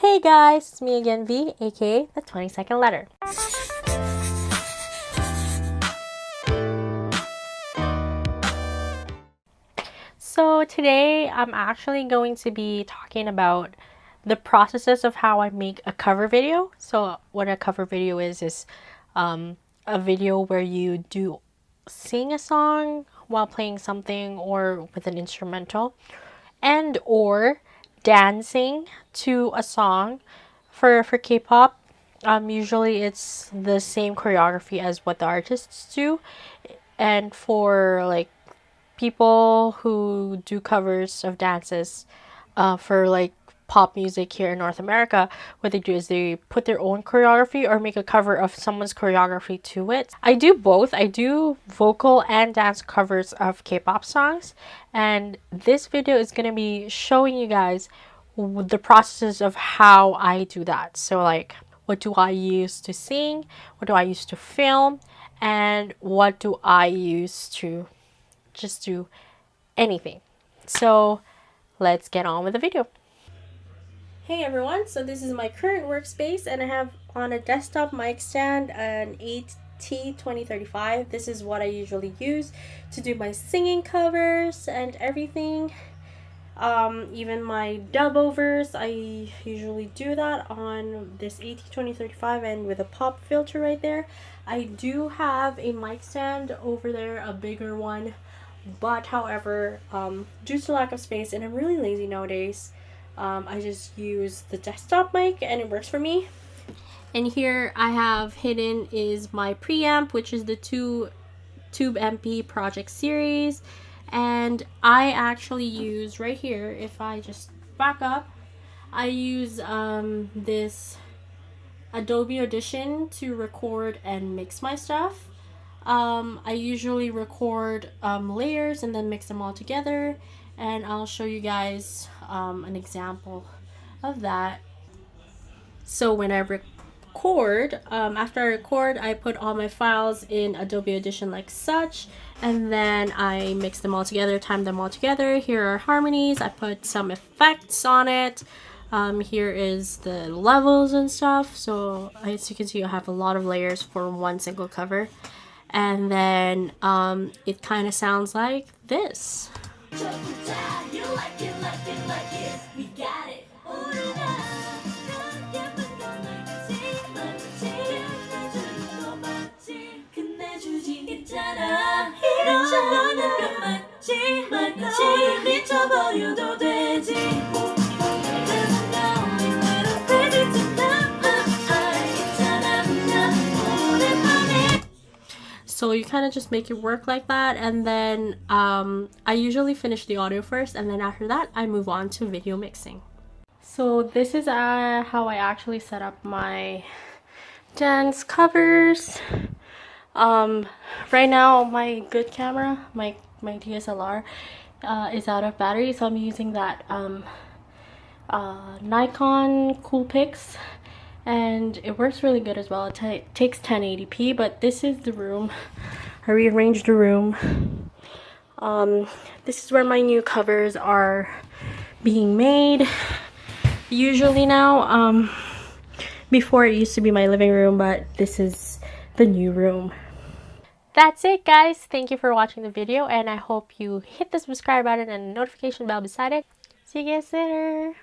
Hey guys, it's me again, V, aka the 22nd letter. So today I'm actually going to be talking about the processes of how I make a cover video. So what a cover video is a video where you do sing a song while playing something or with an instrumental, and or dancing to a song. For K-pop, usually it's the same choreography as what the artists do, and for like people who do covers of dances, for like pop music here in North America, what they do is they put their own choreography or make a cover of someone's choreography to it. I do both. I do vocal and dance covers of K-pop songs, and this video is going to be showing you guys the processes of how I do that. So like, what do I use to sing, what do I use to film, and what do I use to just do anything. So let's get on with the video. Hey everyone, so this is my current workspace, and I have on a desktop mic stand an ep.3회. This is what I usually use to do my singing covers and everything. Even my dub overs, I usually do that on this ep.3회 and with a pop filter right there. I do have a mic stand over there, a bigger one, but however, due to lack of space, and I'm really lazy nowadays, I just use the desktop mic and it works for me. And here I have hidden is my preamp, which is the Tube MP project series. And I actually use right here, if I just back up, I use this Adobe Audition to record and mix my stuff. I usually record layers and then mix them all together, and I'll show you guys an example of that. So when I record, after I record, I put all my files in Adobe Audition like such, and then I mix them all together, time them all together. Here are harmonies. I put some effects on it. Here is the levels and stuff. So as you can see, I have a lot of layers for one single cover. And then it kind of sounds like this. So you kind of just make it work like that, and then I usually finish the audio first, and then after that I move on to video mixing. So this is how I actually set up my dance covers. Right now my good camera, my DSLR, is out of battery, so I'm using that Nikon CoolPix, and it works really good as well. It takes 1080p, but this is the room. I rearranged the room. This is where my new covers are being made usually now. Before it used to be my living room, but this is the new room. That's it, guys. Thank you for watching the video, and I hope you hit the subscribe button and the notification bell beside it. See you guys later.